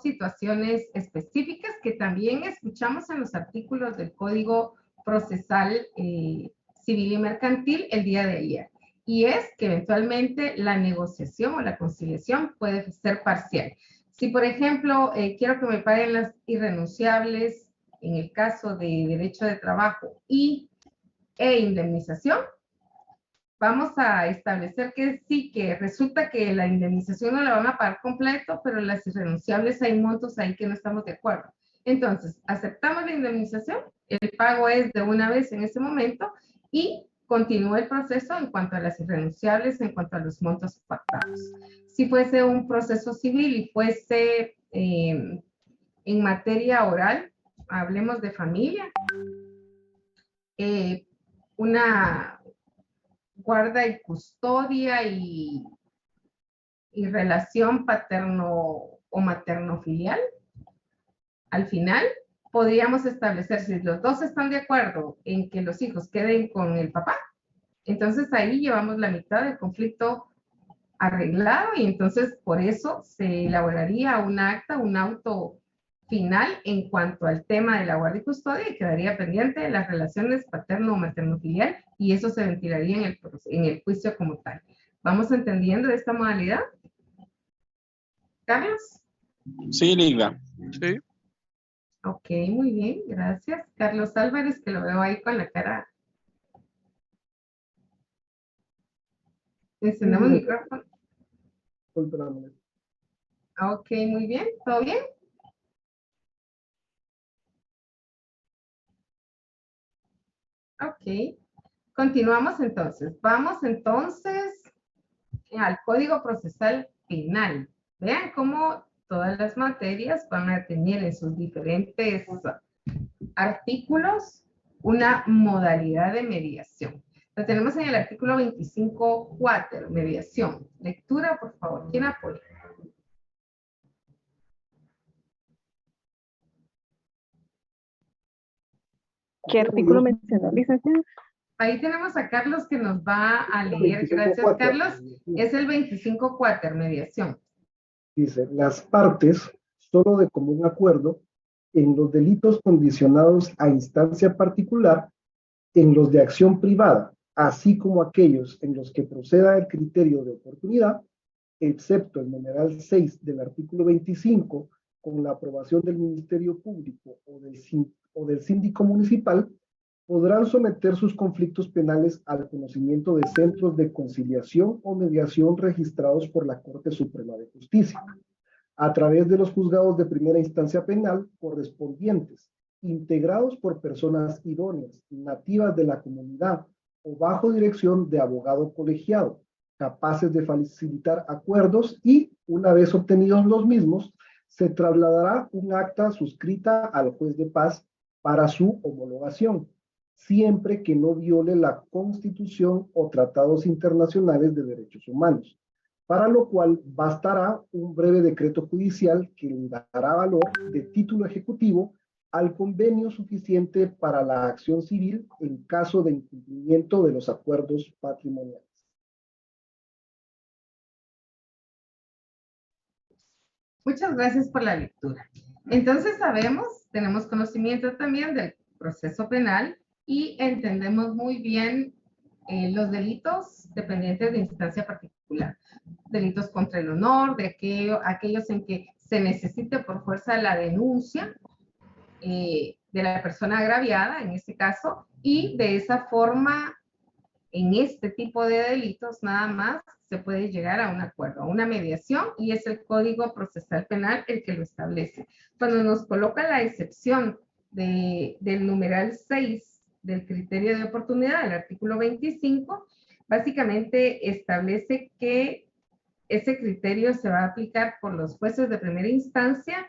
situaciones específicas que también escuchamos en los artículos del Código Procesal Civil y Mercantil el día de ayer. Y es que eventualmente la negociación o la conciliación puede ser parcial. Si, por ejemplo, quiero que me paguen las irrenunciables en el caso de derecho de trabajo e indemnización, vamos a establecer que sí, que resulta que la indemnización no la van a pagar completo, pero las irrenunciables hay montos ahí que no estamos de acuerdo. Entonces, aceptamos la indemnización, el pago es de una vez en ese momento y continúa el proceso en cuanto a las irrenunciables, en cuanto a los montos pactados. Si fuese un proceso civil y fuese en materia oral, hablemos de familia, una guarda y custodia y relación paterno o materno filial, al final podríamos establecer, si los dos están de acuerdo en que los hijos queden con el papá, entonces ahí llevamos la mitad del conflicto arreglado y entonces por eso se elaboraría un acta, un auto final en cuanto al tema de la guardia y custodia y quedaría pendiente de las relaciones paterno o materno filial y eso se ventilaría en el juicio como tal. ¿Vamos entendiendo esta modalidad? ¿Carlos? Sí, Liga. Sí. Ok, muy bien, gracias. Carlos Álvarez, que lo veo ahí con la cara. Encendemos el micrófono. Ok, muy bien. ¿Todo bien? Ok. Continuamos entonces. Vamos entonces al Código Procesal Penal. Vean cómo todas las materias van a tener en sus diferentes artículos una modalidad de mediación. Lo tenemos en el artículo 25.4, mediación. Lectura, por favor. ¿Quién apoya? ¿Qué artículo mencionó, licenciada? Ahí tenemos a Carlos que nos va a leer. Gracias, Carlos. Es el 25.4, mediación. Dice, las partes, solo de común acuerdo, en los delitos condicionados a instancia particular, en los de acción privada, así como aquellos en los que proceda el criterio de oportunidad, excepto el numeral 6 del artículo 25, con la aprobación del Ministerio Público o del síndico municipal, podrán someter sus conflictos penales al conocimiento de centros de conciliación o mediación registrados por la Corte Suprema de Justicia, a través de los juzgados de primera instancia penal correspondientes, integrados por personas idóneas, nativas de la comunidad o bajo dirección de abogado colegiado, capaces de facilitar acuerdos y, una vez obtenidos los mismos, se trasladará un acta suscrita al juez de paz para su homologación, siempre que no viole la Constitución o tratados internacionales de derechos humanos, para lo cual bastará un breve decreto judicial que le dará valor de título ejecutivo al convenio suficiente para la acción civil en caso de incumplimiento de los acuerdos patrimoniales. Muchas gracias por la lectura. Entonces sabemos, tenemos conocimiento también del proceso penal y entendemos muy bien los delitos dependientes de instancia particular. Delitos contra el honor, de aquellos en que se necesite por fuerza la denuncia de la persona agraviada, en este caso, y de esa forma, en este tipo de delitos, nada más se puede llegar a un acuerdo, a una mediación, y es el Código Procesal Penal el que lo establece. Cuando nos coloca la excepción del numeral 6 del criterio de oportunidad, el artículo 25, básicamente establece que ese criterio se va a aplicar por los jueces de primera instancia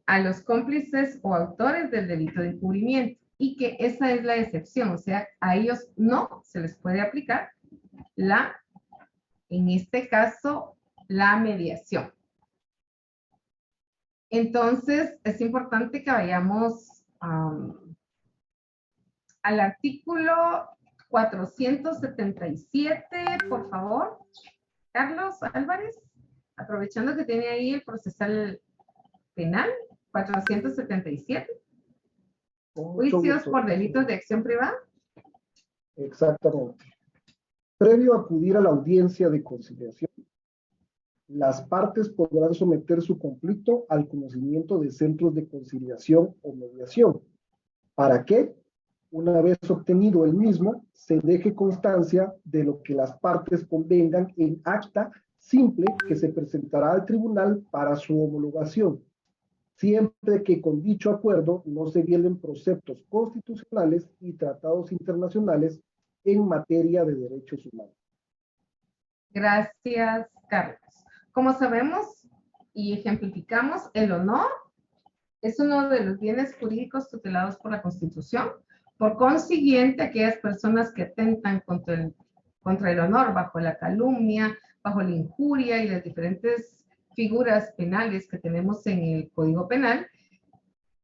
a los cómplices o autores del delito de encubrimiento y que esa es la excepción, o sea, a ellos no se les puede aplicar en este caso, la mediación. Entonces, es importante que vayamos al artículo 477, por favor. Carlos Álvarez, aprovechando que tiene ahí el procesal Penal 477. Con mucho Juicios gusto. por delitos de acción privada. Exactamente. Previo a acudir a la audiencia de conciliación, las partes podrán someter su conflicto al conocimiento de centros de conciliación o mediación. ¿Para qué? Una vez obtenido el mismo, se deje constancia de lo que las partes convengan en acta simple que se presentará al tribunal para su homologación, siempre que con dicho acuerdo no se violen preceptos constitucionales y tratados internacionales en materia de derechos humanos. Gracias, Carlos. Como sabemos y ejemplificamos, el honor es uno de los bienes jurídicos tutelados por la Constitución. Por consiguiente, aquellas personas que atentan contra el honor bajo la calumnia, bajo la injuria y las diferentes figuras penales que tenemos en el Código Penal,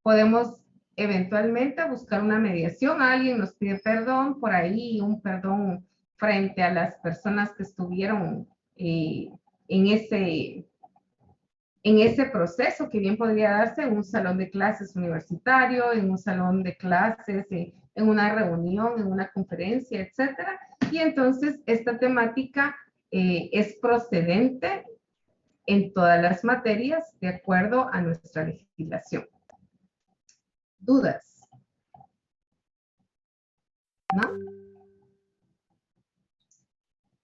podemos eventualmente buscar una mediación. Alguien nos pide perdón, por ahí un perdón frente a las personas que estuvieron en ese proceso, que bien podría darse en un salón de clases universitario, en un salón de clases, en una reunión, en una conferencia, etcétera. Y entonces esta temática es procedente en todas las materias de acuerdo a nuestra legislación. ¿Dudas? ¿No?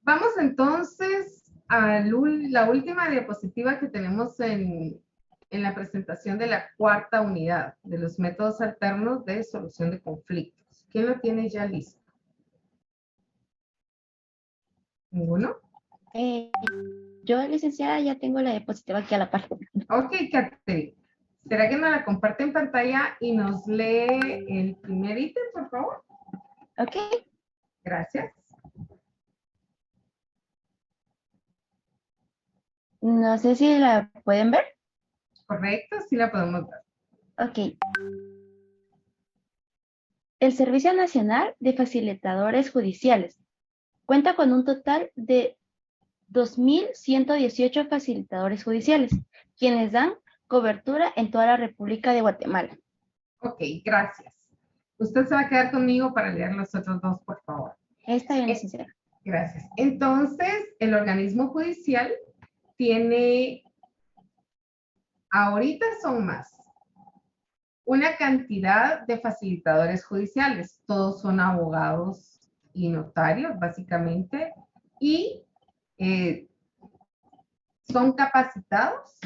Vamos entonces a la última diapositiva que tenemos en la presentación de la cuarta unidad de los métodos alternos de solución de conflictos. ¿Quién lo tiene ya listo? ¿Ninguno? Yo, licenciada, ya tengo la diapositiva aquí a la par. Ok, Catherine. ¿Será que nos la comparte en pantalla y nos lee el primer ítem, por favor? Ok. Gracias. No sé si la pueden ver. Correcto, sí la podemos ver. Ok. El Servicio Nacional de Facilitadores Judiciales cuenta con un total de 2.118 facilitadores judiciales, quienes dan cobertura en toda la República de Guatemala. Ok, gracias. Usted se va a quedar conmigo para leer los otros dos, por favor. Está bien, licenciada. Gracias. Entonces, el organismo judicial tiene, ahorita son más, una cantidad de facilitadores judiciales. Todos son abogados y notarios, básicamente, y son capacitados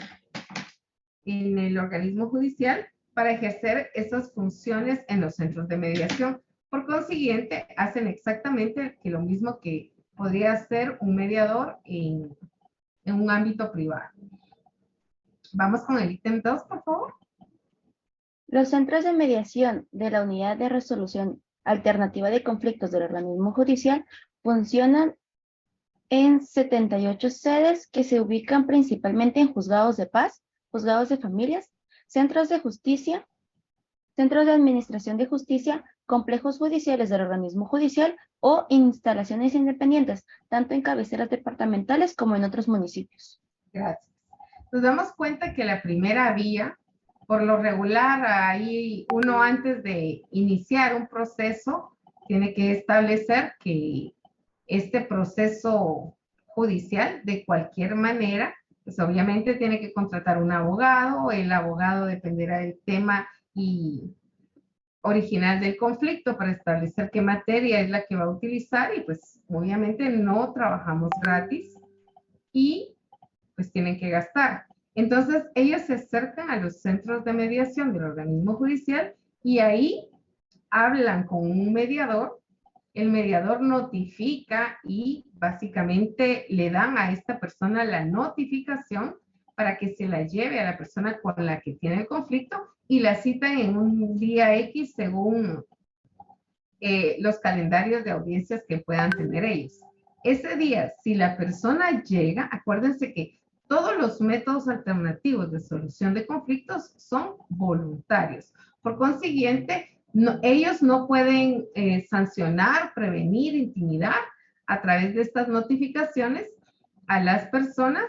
en el organismo judicial para ejercer esas funciones en los centros de mediación. Por consiguiente, hacen exactamente lo mismo que podría hacer un mediador en un ámbito privado. Vamos con el ítem 2, por favor. Los centros de mediación de la Unidad de Resolución Alternativa de Conflictos del organismo judicial funcionan en 78 sedes que se ubican principalmente en juzgados de paz, juzgados de familias, centros de justicia, centros de administración de justicia, complejos judiciales del organismo judicial o instalaciones independientes, tanto en cabeceras departamentales como en otros municipios. Gracias. Nos damos cuenta que la primera vía, por lo regular, ahí uno antes de iniciar un proceso tiene que establecer que este proceso judicial, de cualquier manera, pues obviamente tiene que contratar un abogado. El abogado dependerá del tema y original del conflicto para establecer qué materia es la que va a utilizar, y pues obviamente no trabajamos gratis y pues tienen que gastar. Entonces ellos se acercan a los centros de mediación del organismo judicial y ahí hablan con un mediador. El mediador notifica y básicamente le dan a esta persona la notificación para que se la lleve a la persona con la que tiene el conflicto y la citan en un día X según los calendarios de audiencias que puedan tener ellos. Ese día, si la persona llega, acuérdense que todos los métodos alternativos de solución de conflictos son voluntarios. Por consiguiente, ellos no pueden sancionar, prevenir, intimidar a través de estas notificaciones a las personas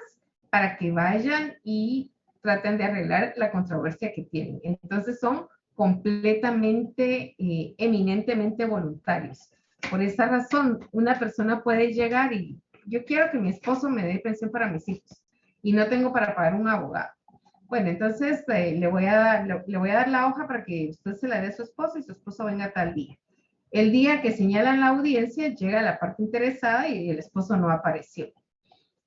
para que vayan y traten de arreglar la controversia que tienen. Entonces son completamente, eminentemente voluntarios. Por esa razón, una persona puede llegar y yo quiero que mi esposo me dé pensión para mis hijos y no tengo para pagar un abogado. Bueno, entonces le voy a dar la hoja para que usted se la dé a su esposo y su esposo venga tal día. El día que señalan la audiencia, llega la parte interesada y el esposo no apareció.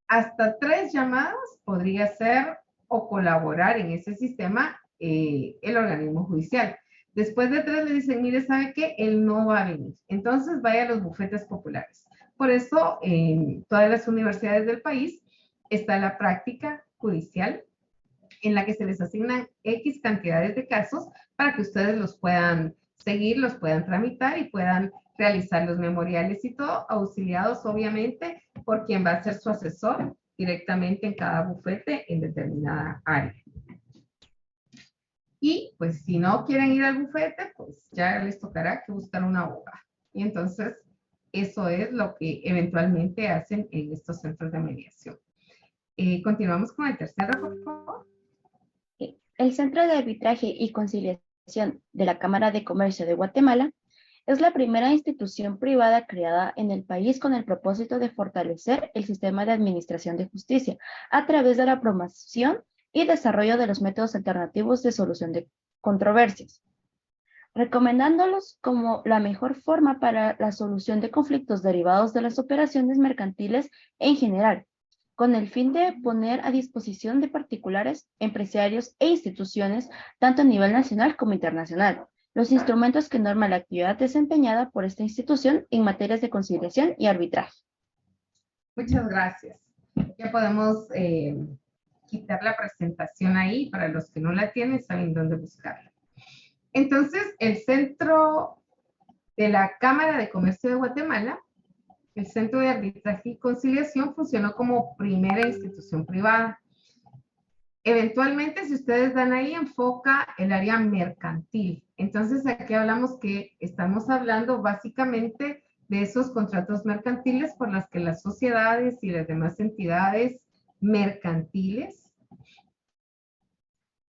Hasta 3 llamadas podría ser o colaborar en ese sistema el organismo judicial. Después de 3 le dicen, mire, ¿sabe qué? Él no va a venir. Entonces vaya a los bufetes populares. Por eso en todas las universidades del país está la práctica judicial en la que se les asignan X cantidades de casos para que ustedes los puedan seguir, los puedan tramitar y puedan realizar los memoriales y todo, auxiliados obviamente por quien va a ser su asesor directamente en cada bufete en determinada área. Y pues si no quieren ir al bufete, pues ya les tocará que buscar una abogado. Y entonces eso es lo que eventualmente hacen en estos centros de mediación. Continuamos con el tercero, por favor. El Centro de Arbitraje y Conciliación de la Cámara de Comercio de Guatemala es la primera institución privada creada en el país con el propósito de fortalecer el sistema de administración de justicia a través de la promoción y desarrollo de los métodos alternativos de solución de controversias, recomendándolos como la mejor forma para la solución de conflictos derivados de las operaciones mercantiles en general, con el fin de poner a disposición de particulares, empresarios e instituciones, tanto a nivel nacional como internacional, los instrumentos que norman la actividad desempeñada por esta institución en materias de conciliación y arbitraje. Muchas gracias. Ya podemos quitar la presentación ahí. Para los que no la tienen, saben dónde buscarla. Entonces, el Centro de la Cámara de Comercio de Guatemala, el Centro de Arbitraje y Conciliación, funcionó como primera institución privada. Eventualmente, si ustedes dan ahí, enfoca el área mercantil. Entonces, aquí hablamos que estamos hablando básicamente de esos contratos mercantiles por los que las sociedades y las demás entidades mercantiles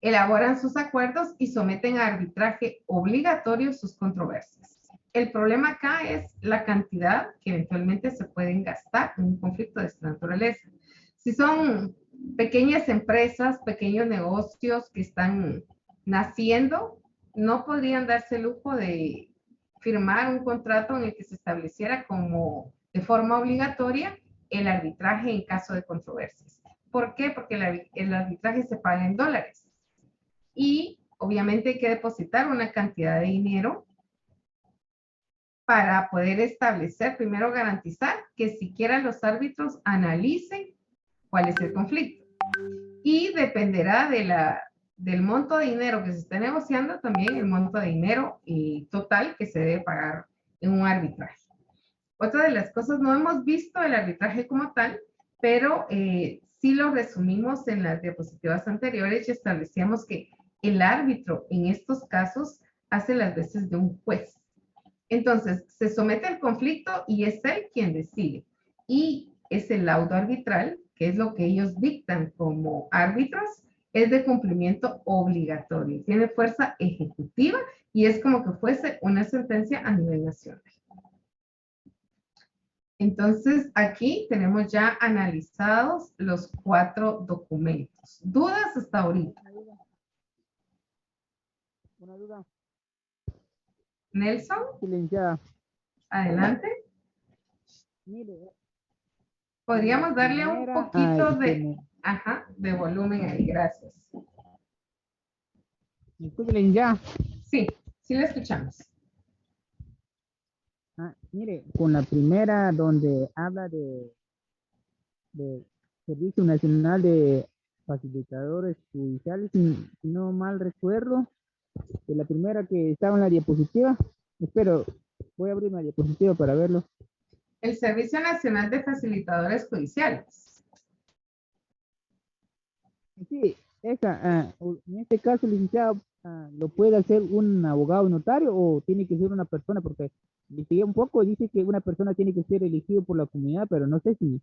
elaboran sus acuerdos y someten a arbitraje obligatorio sus controversias. El problema acá es la cantidad que eventualmente se pueden gastar en un conflicto de esta naturaleza. Si son pequeñas empresas, pequeños negocios que están naciendo, no podrían darse el lujo de firmar un contrato en el que se estableciera como de forma obligatoria el arbitraje en caso de controversias. ¿Por qué? Porque el arbitraje se paga en dólares y obviamente hay que depositar una cantidad de dinero para poder establecer, primero garantizar que siquiera los árbitros analicen cuál es el conflicto. Y dependerá del monto de dinero que se esté negociando, también el monto de dinero total que se debe pagar en un arbitraje. Otra de las cosas, no hemos visto el arbitraje como tal, pero sí lo resumimos en las diapositivas anteriores y establecíamos que el árbitro en estos casos hace las veces de un juez. Entonces, se somete al conflicto y es él quien decide. Y ese laudo arbitral, que es lo que ellos dictan como árbitros, es de cumplimiento obligatorio. Tiene fuerza ejecutiva y es como que fuese una sentencia a nivel nacional. Entonces, aquí tenemos ya analizados los 4 documentos. ¿Dudas hasta ahorita? Una duda. Nelson, Silenciada. adelante. Mire, Podríamos darle un poquito de volumen ahí, gracias. ¿me escuchan ya? Sí, sí lo escuchamos. Mire, con la primera donde habla de Servicio Nacional de Facilitadores Judiciales, si no mal recuerdo, de la primera que estaba en la diapositiva. Espero, voy a abrir una diapositiva para verlo. El Servicio Nacional de Facilitadores Judiciales. Sí, Esa, en este caso, licenciado, ¿lo puede hacer un abogado notario o tiene que ser una persona? Porque investigué un poco y dice que una persona tiene que ser elegido por la comunidad, pero no sé si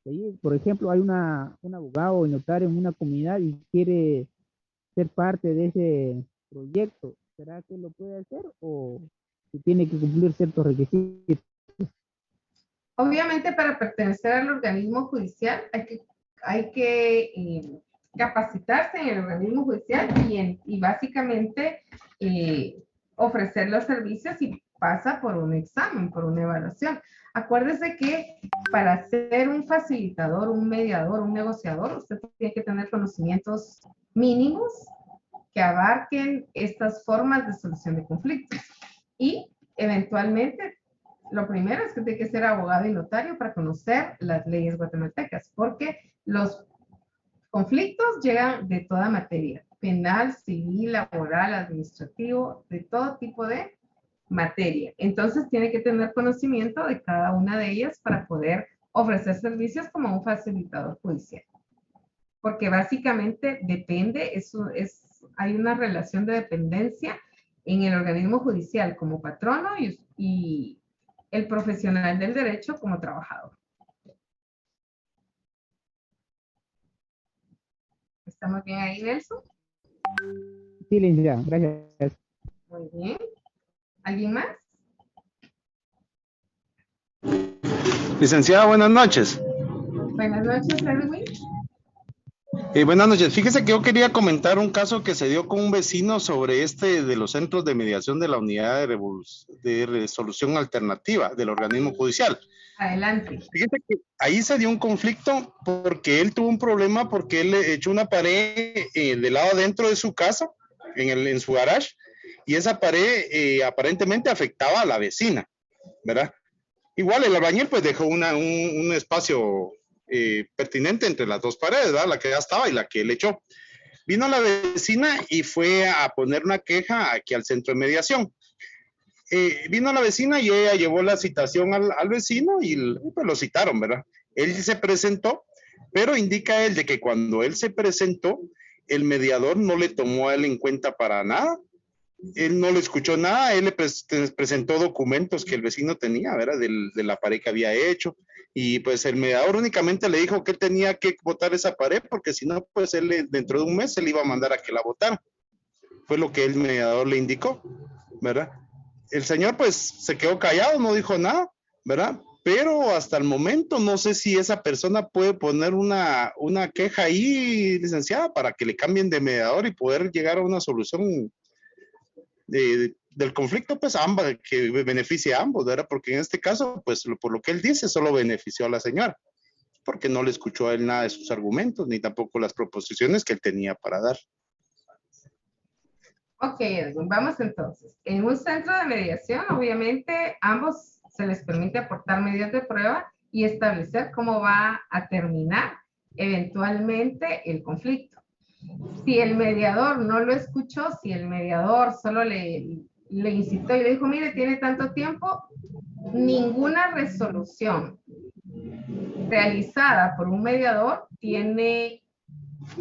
Ahí, por ejemplo, hay un abogado o notario en una comunidad y quiere ser parte de ese proyecto. ¿Será que lo puede hacer o si tiene que cumplir ciertos requisitos? Obviamente, para pertenecer al organismo judicial hay que capacitarse en el organismo judicial y básicamente ofrecer los servicios y pasa por un examen, por una evaluación. Acuérdese que para ser un facilitador, un mediador, un negociador, usted tiene que tener conocimientos mínimos que abarquen estas formas de solución de conflictos. Y eventualmente, lo primero es que tiene que ser abogado y notario para conocer las leyes guatemaltecas, porque los conflictos llegan de toda materia, penal, civil, laboral, administrativo, de todo tipo de materia. Entonces tiene que tener conocimiento de cada una de ellas para poder ofrecer servicios como un facilitador judicial. Porque básicamente depende, hay una relación de dependencia en el organismo judicial como patrono y el profesional del derecho como trabajador. ¿Estamos bien ahí, Nelson? Sí, licenciada, gracias. Muy bien. ¿Alguien más? Licenciada, buenas noches. Buenas noches, Edwin. Buenas noches. Fíjese que yo quería comentar un caso que se dio con un vecino sobre de los centros de mediación de la unidad de resolución alternativa del organismo judicial. Adelante. Fíjese que ahí se dio un conflicto porque él tuvo un problema porque él echó una pared del lado adentro de su casa, en su garage, y esa pared aparentemente afectaba a la vecina, ¿verdad? Igual el albañil pues dejó un espacio pertinente entre las dos paredes, ¿verdad? La que ya estaba y la que él echó. Vino la vecina y fue a poner una queja aquí al centro de mediación. Vino la vecina y ella llevó la citación al vecino y pues lo citaron, ¿verdad? Él se presentó, pero indica él de que cuando él se presentó, el mediador no le tomó a él en cuenta para nada. Él no le escuchó nada, él le presentó documentos que el vecino tenía, ¿verdad? De la pared que había hecho, y pues el mediador únicamente le dijo que él tenía que botar esa pared, porque si no, pues él dentro de un mes se le iba a mandar a que la botara. Fue lo que el mediador le indicó, ¿verdad? El señor pues se quedó callado, no dijo nada, ¿verdad? Pero hasta el momento no sé si esa persona puede poner una queja ahí, licenciada, para que le cambien de mediador y poder llegar a una solución del conflicto, pues que beneficie a ambos, ¿verdad? Porque en este caso, pues por lo que él dice, solo benefició a la señora, porque no le escuchó a él nada de sus argumentos, ni tampoco las proposiciones que él tenía para dar. Ok, Edwin, vamos entonces. En un centro de mediación, obviamente, ambos se les permite aportar medios de prueba y establecer cómo va a terminar eventualmente el conflicto. Si el mediador no lo escuchó, si el mediador solo le incitó y le dijo, mire, tiene tanto tiempo, ninguna resolución realizada por un mediador tiene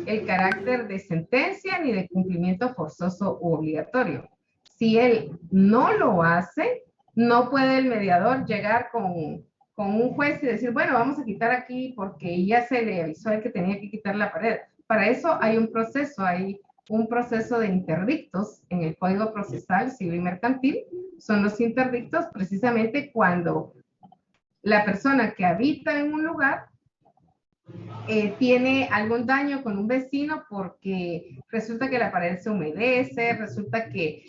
el carácter de sentencia ni de cumplimiento forzoso u obligatorio. Si él no lo hace, no puede el mediador llegar con un juez y decir, bueno, vamos a quitar aquí porque ya se le avisó el que tenía que quitar la pared. Para eso hay un proceso de interdictos en el Código Procesal Civil y Mercantil. Son los interdictos precisamente cuando la persona que habita en un lugar tiene algún daño con un vecino porque resulta que la pared se humedece, resulta que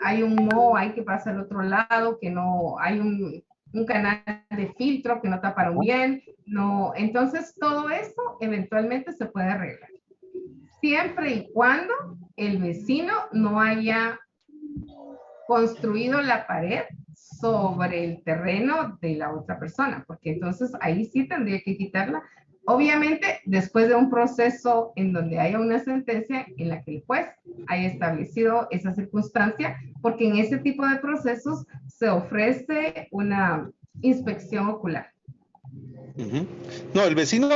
hay un moho, hay que pasar al otro lado, que no hay un canal de filtro que no taparon bien, no, entonces todo eso eventualmente se puede arreglar. Siempre y cuando el vecino no haya construido la pared sobre el terreno de la otra persona, porque entonces ahí sí tendría que quitarla. Obviamente, después de un proceso en donde haya una sentencia en la que el juez haya establecido esa circunstancia, porque en ese tipo de procesos se ofrece una inspección ocular. No, el vecino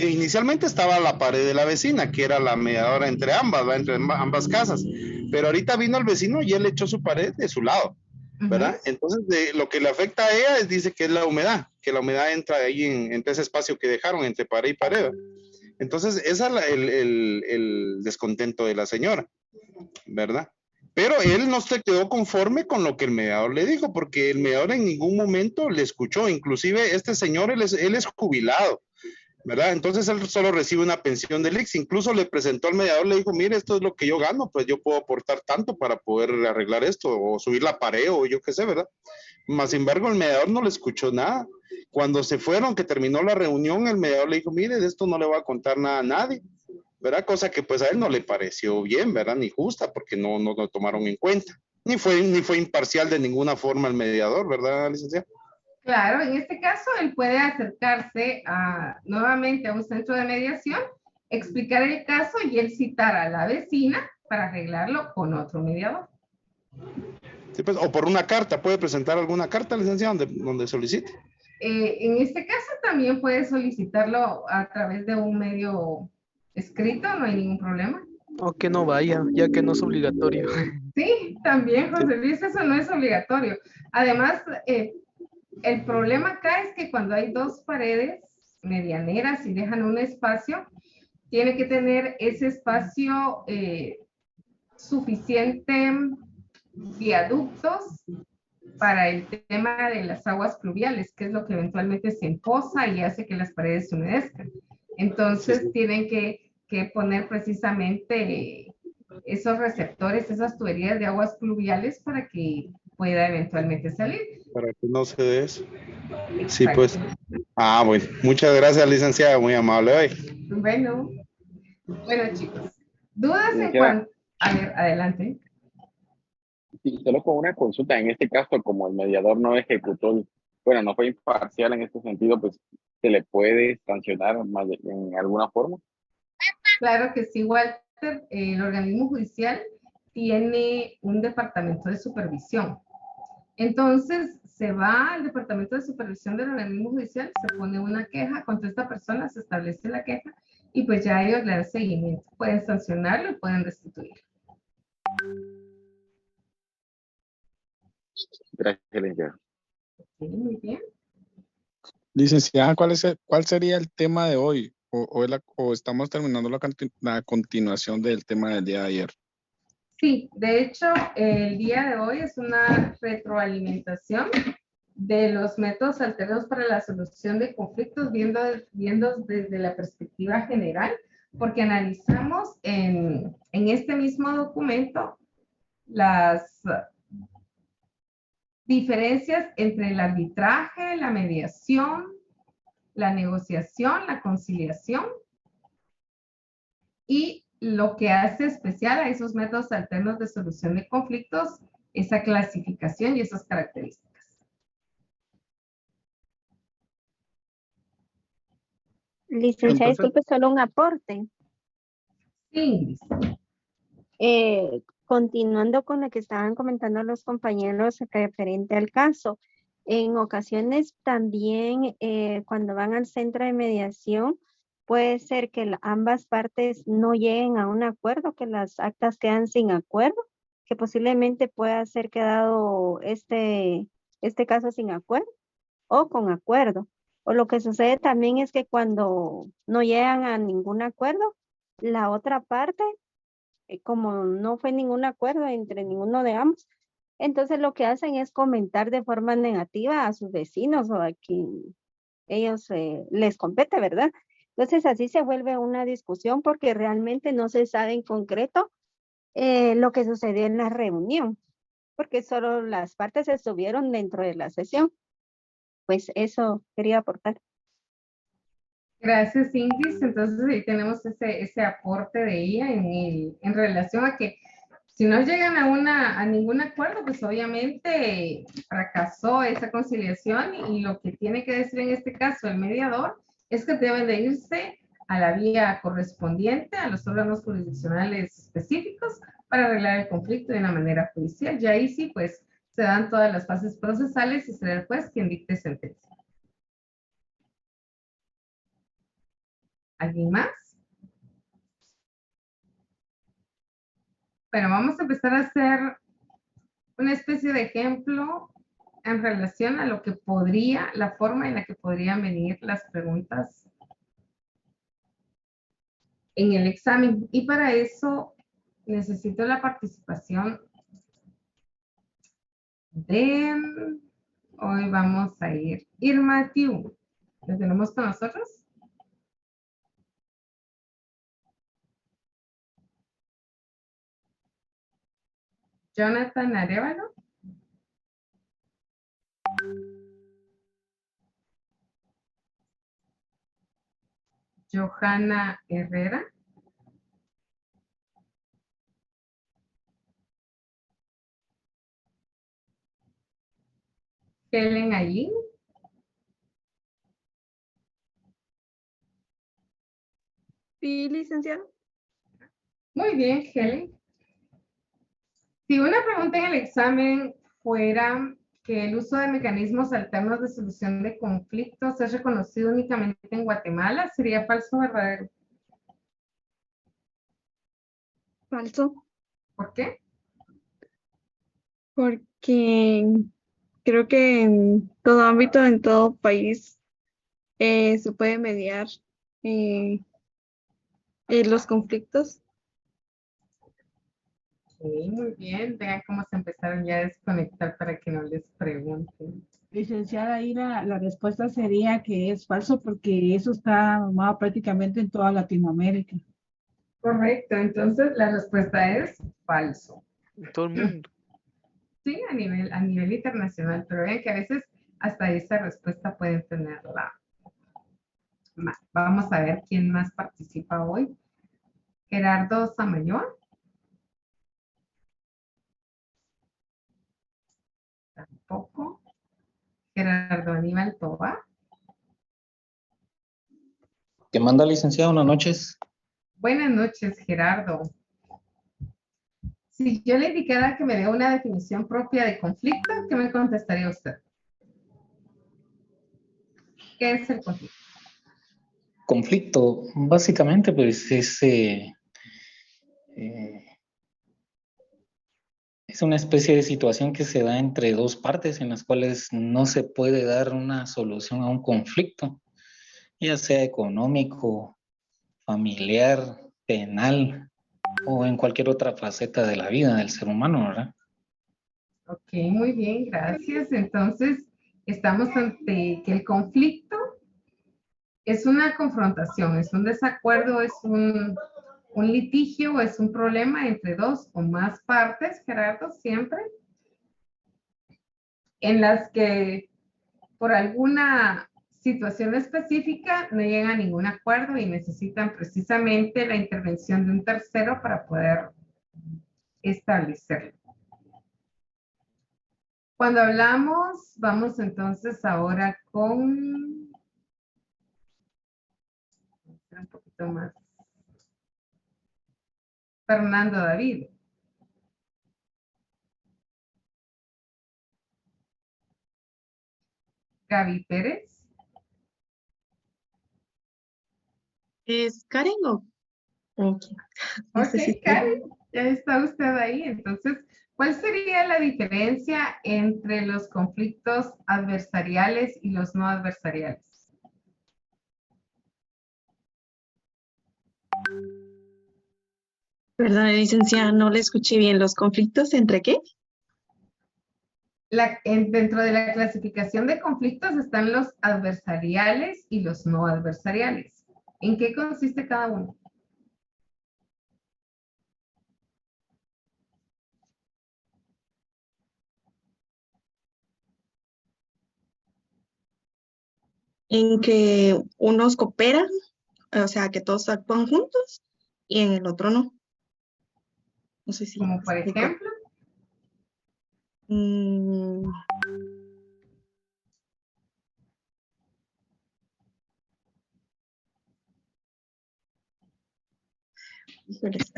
inicialmente estaba la pared de la vecina, que era la mediadora entre ambas casas, pero ahorita vino el vecino y él echó su pared de su lado, ¿verdad? Entonces, lo que le afecta a ella dice que es la humedad, que la humedad entra ahí entre ese espacio que dejaron entre pared y pared. Entonces, ese es el descontento de la señora, ¿verdad? Pero él no se quedó conforme con lo que el mediador le dijo, porque el mediador en ningún momento le escuchó. Inclusive este señor, él es jubilado, ¿verdad? Entonces él solo recibe una pensión del IX. Incluso le presentó al mediador, le dijo, mire, esto es lo que yo gano, pues yo puedo aportar tanto para poder arreglar esto, o subir la pared, o yo qué sé, ¿verdad? Más sin embargo, el mediador no le escuchó nada. Cuando se fueron, que terminó la reunión, el mediador le dijo, mire, de esto no le voy a contar nada a nadie, ¿verdad? Cosa que pues a él no le pareció bien, ¿verdad? Ni justa, porque no lo tomaron en cuenta. Ni fue imparcial de ninguna forma el mediador, ¿verdad, licenciado? Claro, en este caso él puede acercarse nuevamente a un centro de mediación, explicar el caso y él citar a la vecina para arreglarlo con otro mediador. Sí, pues, o por una carta, puede presentar alguna carta, licenciado, donde solicite. En este caso también puede solicitarlo a través de un medio escrito, no hay ningún problema. O que no vaya, ya que no es obligatorio. Sí, también, José Luis, eso no es obligatorio. Además, el problema acá es que cuando hay dos paredes medianeras y dejan un espacio, tiene que tener ese espacio suficiente viaductos para el tema de las aguas pluviales, que es lo que eventualmente se empoza y hace que las paredes se humedezcan. Entonces Sí. tienen que poner precisamente esos receptores, esas tuberías de aguas pluviales para que pueda eventualmente salir. Para que no se dé eso. Exacto. Sí, pues. Ah, bueno. Muchas gracias, licenciada. Muy amable hoy. Bueno, chicos. ¿Dudas en Licenciada. cuanto? A ver, adelante. Sí, solo con una consulta, en este caso, como el mediador no ejecutó, bueno, no fue imparcial en este sentido, pues se le puede sancionar en alguna forma. Claro que sí, Walter. El organismo judicial tiene un departamento de supervisión. Entonces, se va al departamento de supervisión del organismo judicial, se pone una queja contra esta persona, se establece la queja y pues ya ellos le dan seguimiento. Pueden sancionarlo y pueden restituirlo. Gracias, licenciada. Sí, muy bien. Licenciada, ¿cuál sería el tema de hoy? ¿O estamos terminando la continuación del tema del día de ayer? Sí, de hecho, el día de hoy es una retroalimentación de los métodos alternos para la solución de conflictos, viendo desde la perspectiva general, porque analizamos en este mismo documento las diferencias entre el arbitraje, la mediación, la negociación, la conciliación y lo que hace especial a esos métodos alternos de solución de conflictos, esa clasificación y esas características. Licenciada, Entonces, disculpe, solo un aporte. Sí, Continuando con lo que estaban comentando los compañeros referente al caso, en ocasiones también cuando van al centro de mediación, puede ser que ambas partes no lleguen a un acuerdo, que las actas quedan sin acuerdo, que posiblemente pueda ser quedado este caso sin acuerdo o con acuerdo. O lo que sucede también es que cuando no llegan a ningún acuerdo, la otra parte, como no fue ningún acuerdo entre ninguno de ambos, entonces lo que hacen es comentar de forma negativa a sus vecinos o a quien ellos les compete, ¿verdad? Entonces así se vuelve una discusión porque realmente no se sabe en concreto lo que sucedió en la reunión, porque solo las partes estuvieron dentro de la sesión. Pues eso quería aportar. gracias, Ingrid. Entonces ahí tenemos ese aporte de ella en relación a que si no llegan a ningún acuerdo, pues obviamente fracasó esa conciliación y lo que tiene que decir en este caso el mediador es que deben de irse a la vía correspondiente, a los órganos jurisdiccionales específicos para arreglar el conflicto de una manera judicial. Y ahí sí, pues se dan todas las fases procesales y será el juez quien dicte sentencia. ¿Alguien más? Bueno, vamos a empezar a hacer una especie de ejemplo en relación a lo que podría, la forma en la que podrían venir las preguntas en el examen. Y para eso necesito la participación de, hoy vamos a ir, Irma Tiu. ¿Lo tenemos con nosotros? Jonathan Arevalo. Johanna Herrera. Helen Ayin. Sí, licenciado. Muy bien, Helen. Si una pregunta en el examen fuera que el uso de mecanismos alternos de solución de conflictos es reconocido únicamente en Guatemala, ¿sería falso o verdadero? Falso. ¿Por qué? Porque creo que en todo ámbito, en todo país, se puede mediar los conflictos. Sí, muy bien. Vean cómo se empezaron ya a desconectar para que no les pregunten. Licenciada, ahí la respuesta sería que es falso porque eso está normado prácticamente en toda Latinoamérica. Correcto. Entonces la respuesta es falso. Todo el mundo. Sí, a nivel internacional, pero vean que a veces hasta esa respuesta pueden tenerla más. Vamos a ver quién más participa hoy. Gerardo Samayoa. Tampoco. Gerardo Aníbal Toba. ¿Qué manda, licenciado? Buenas noches. Buenas noches, Gerardo. Si yo le indicara que me dé una definición propia de conflicto, ¿qué me contestaría usted? ¿Qué es el conflicto? Conflicto, básicamente, pues es una especie de situación que se da entre dos partes en las cuales no se puede dar una solución a un conflicto, ya sea económico, familiar, penal o en cualquier otra faceta de la vida del ser humano, ¿verdad? Ok, muy bien, gracias. Entonces, estamos ante que el conflicto es una confrontación, es un desacuerdo, es un litigio, es un problema entre dos o más partes, Gerardo, siempre, en las que por alguna situación específica no llegan a ningún acuerdo y necesitan precisamente la intervención de un tercero para poder establecerlo. Cuando hablamos, vamos entonces ahora con un poquito más. Fernando David. Gaby Pérez. ¿Es Karen o? Ok, no sé si Ok, Karen, ya está usted ahí. Entonces, ¿cuál sería la diferencia entre los conflictos adversariales y los no adversariales? Perdón, licenciada, no le escuché bien. ¿Los conflictos entre qué? Dentro de la clasificación de conflictos están los adversariales y los no adversariales. ¿En qué consiste cada uno? En que unos cooperan, o sea, que todos actúan juntos, y en el otro no. No sé si Como por explico. ejemplo. Híjoles.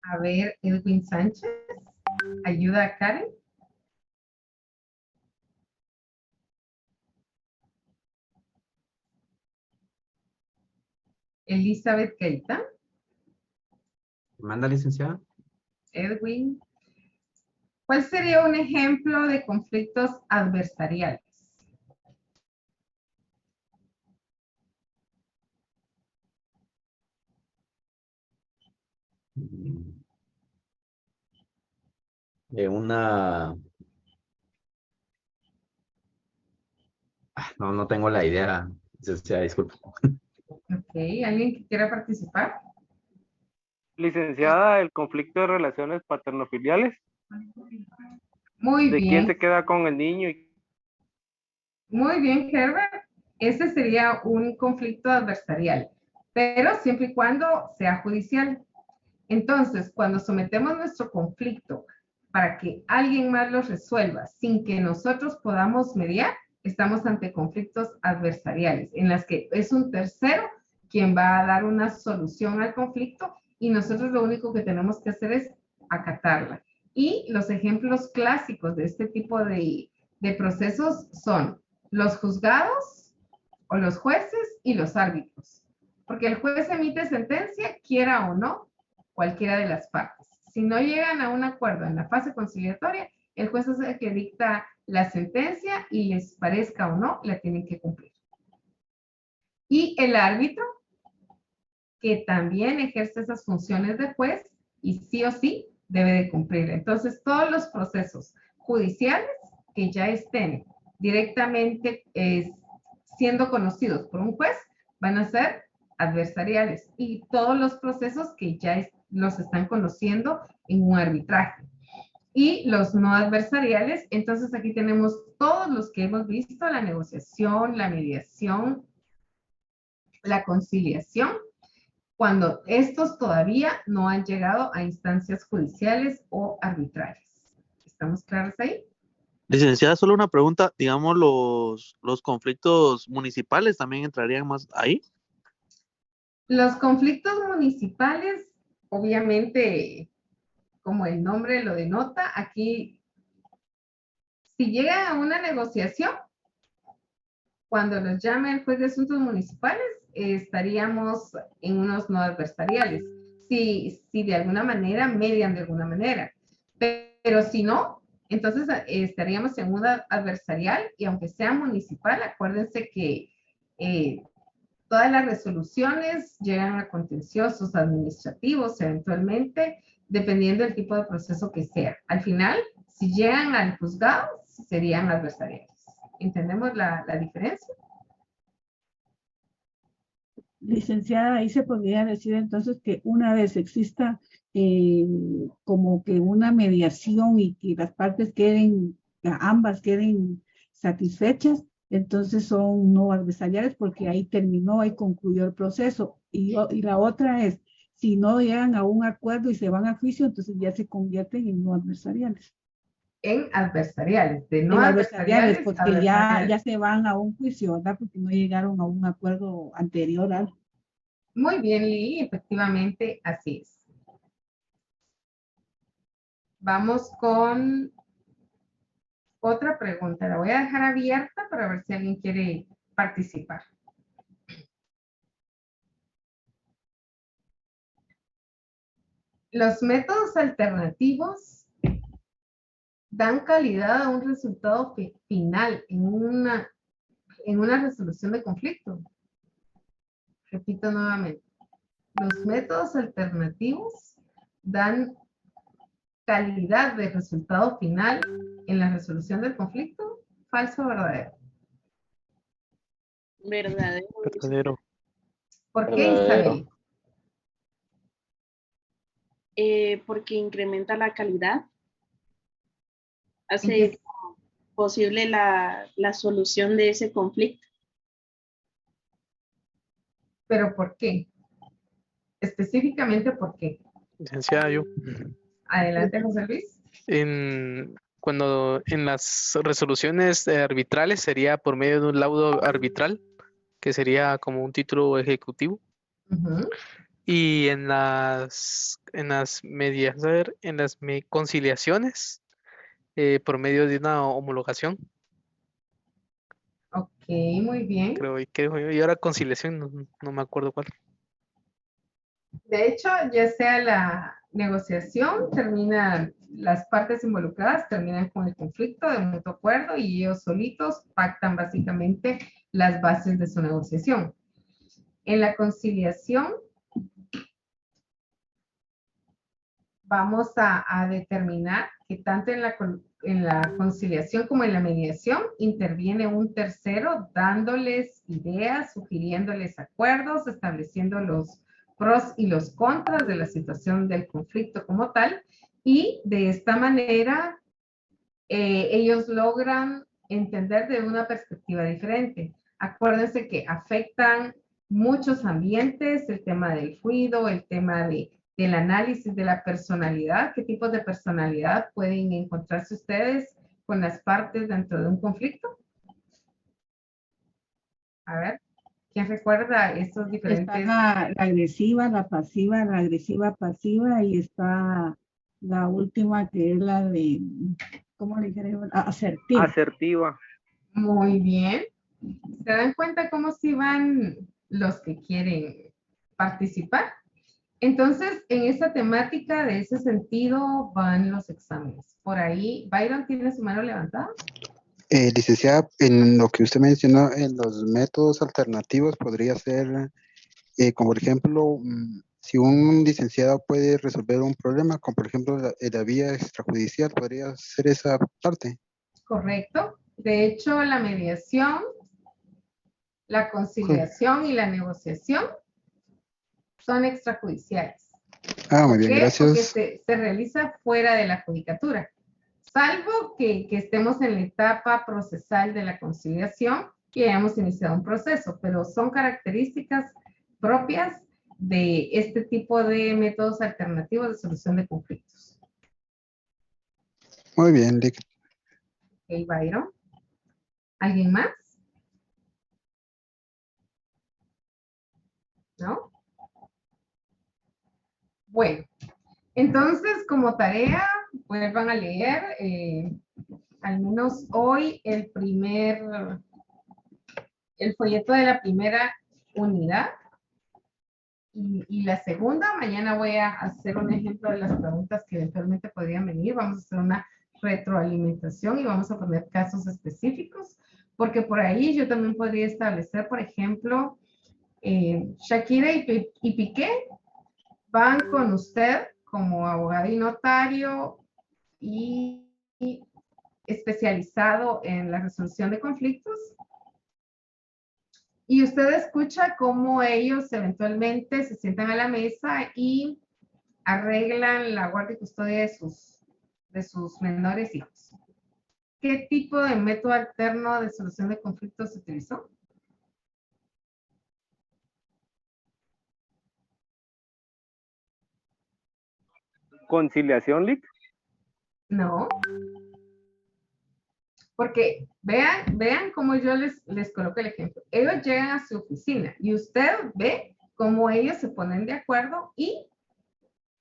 A ver, Edwin Sánchez, ayuda a Karen. Elizabeth Keita, ¿Manda, licenciada? Edwin. ¿Cuál sería un ejemplo de conflictos adversariales? Una... No, no tengo la idea, licenciada, disculpe. Ok, ¿alguien que quiera participar? Licenciada, el conflicto de relaciones paternofiliales. Muy ¿De quién bien. se queda con el niño? Muy bien, Herbert. Ese sería un conflicto adversarial, pero siempre y cuando sea judicial. Entonces, cuando sometemos nuestro conflicto para que alguien más lo resuelva sin que nosotros podamos mediar, estamos ante conflictos adversariales, en las que es un tercero quien va a dar una solución al conflicto y nosotros lo único que tenemos que hacer es acatarla. Y los ejemplos clásicos de este tipo de procesos son los juzgados o los jueces y los árbitros. Porque el juez emite sentencia, quiera o no, cualquiera de las partes. Si no llegan a un acuerdo en la fase conciliatoria, el juez es el que dicta la sentencia y les parezca o no, la tienen que cumplir. Y el árbitro, que también ejerce esas funciones de juez y sí o sí debe de cumplir. Entonces, todos los procesos judiciales que ya estén directamente siendo conocidos por un juez van a ser adversariales y todos los procesos que ya los están conociendo en un arbitraje. Y los no adversariales, entonces aquí tenemos todos los que hemos visto, la negociación, la mediación, la conciliación, cuando estos todavía no han llegado a instancias judiciales o arbitrales. ¿Estamos claros ahí? Licenciada, solo una pregunta, digamos, los conflictos municipales también entrarían más ahí. Los conflictos municipales, obviamente, como el nombre lo denota, aquí, si llega a una negociación, cuando los llame el juez de asuntos municipales, estaríamos en unos no adversariales. Si de alguna manera median de alguna manera. Pero si no, entonces estaríamos en una adversarial y aunque sea municipal, acuérdense que todas las resoluciones llegan a contenciosos administrativos eventualmente, dependiendo del tipo de proceso que sea. Al final, si llegan al juzgado, serían adversariales. ¿Entendemos la diferencia? Licenciada, ahí se podría decir entonces que una vez exista como que una mediación y que las partes ambas queden satisfechas, entonces son no adversariales porque ahí terminó, ahí concluyó el proceso. Y la otra es, si no llegan a un acuerdo y se van a juicio, entonces ya se convierten en no adversariales. En adversariales, de no En adversariales, porque adversariales. ya se van a un juicio, ¿verdad? Porque no llegaron a un acuerdo anterior al. Muy bien, Lili, efectivamente, así es. Vamos con otra pregunta. La voy a dejar abierta para ver si alguien quiere participar. Los métodos alternativos dan calidad a un resultado final en una resolución de conflicto. Repito nuevamente. Los métodos alternativos dan calidad de resultado final en la resolución del conflicto. ¿Falso o verdadero? Verdadero. Verdadero. ¿Por qué, Isabel? Porque incrementa la calidad, hace posible la solución de ese conflicto. ¿Pero por qué? Específicamente, ¿por qué? Licenciada, yo. Adelante, José Luis. Cuando en las resoluciones arbitrales sería por medio de un laudo arbitral, que sería como un título ejecutivo. Y en las conciliaciones, por medio de una homologación. Ok, muy bien. Creo yo. Y ahora conciliación, no me acuerdo cuál. De hecho, ya sea la negociación, las partes involucradas terminan con el conflicto de mutuo acuerdo y ellos solitos pactan básicamente las bases de su negociación. En la conciliación, vamos a determinar que tanto en la conciliación como en la mediación interviene un tercero dándoles ideas, sugiriéndoles acuerdos, estableciendo los pros y los contras de la situación del conflicto como tal, y de esta manera ellos logran entender de una perspectiva diferente. Acuérdense que afectan muchos ambientes, el tema del ruido, el tema del análisis de la personalidad, qué tipos de personalidad pueden encontrarse ustedes con las partes dentro de un conflicto. A ver, ¿quién recuerda estos diferentes? Está la agresiva, la pasiva, la agresiva pasiva, y está la última que es la de, ¿cómo le dijeron? Asertiva. Asertiva. Muy bien. ¿Se dan cuenta cómo si van los que quieren participar? Entonces, en esta temática, de ese sentido, van los exámenes. Por ahí, Byron tiene su mano levantada. Licenciada, en lo que usted mencionó, en los métodos alternativos podría ser, como por ejemplo, si un licenciado puede resolver un problema, como por ejemplo la vía extrajudicial, podría ser esa parte. Correcto. De hecho, la mediación, la conciliación y la negociación son extrajudiciales. Muy bien, gracias. Porque se realiza fuera de la judicatura. Salvo que estemos en la etapa procesal de la conciliación y hayamos iniciado un proceso, pero son características propias de este tipo de métodos alternativos de solución de conflictos. Muy bien, Lick. Ok, Byron. ¿Alguien más? ¿No? Bueno, entonces como tarea, vuelvan a leer al menos hoy el folleto de la primera unidad y la segunda. Mañana voy a hacer un ejemplo de las preguntas que eventualmente podrían venir. Vamos a hacer una retroalimentación y vamos a poner casos específicos, porque por ahí yo también podría establecer, por ejemplo, Shakira y Piqué van con usted como abogado y notario y especializado en la resolución de conflictos. Y usted escucha cómo ellos eventualmente se sientan a la mesa y arreglan la guardia y custodia de sus menores hijos. ¿Qué tipo de método alterno de solución de conflictos se utilizó? ¿Conciliación, Lick? No. Porque vean cómo yo les coloco el ejemplo. Ellos llegan a su oficina y usted ve cómo ellos se ponen de acuerdo y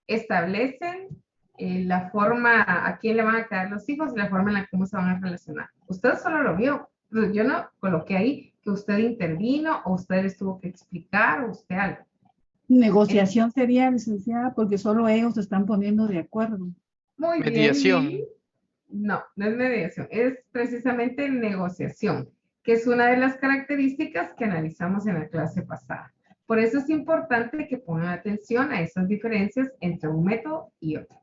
establecen la forma a quién le van a quedar los hijos y la forma en la cómo se van a relacionar. Usted solo lo vio. Yo no coloqué ahí que usted intervino o usted les tuvo que explicar o usted algo. Negociación sería, licenciada, porque solo ellos se están poniendo de acuerdo. Muy Mediación. bien. No, no es mediación, es precisamente negociación, que es una de las características que analizamos en la clase pasada. Por eso es importante que pongan atención a esas diferencias entre un método y otro.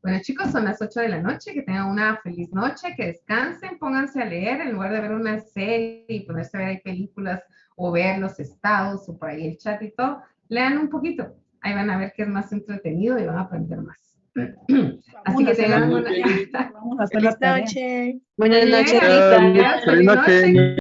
Bueno, chicos, son las 8 de la noche, que tengan una feliz noche, que descansen, pónganse a leer en lugar de ver una serie y ponerse a ver películas o ver los estados o por ahí el chat y todo. Lean un poquito, ahí van a ver que es más entretenido y van a aprender más. Así que tengan una... Vamos a hacer la tarea. Buenas noches, Rita. Feliz noche.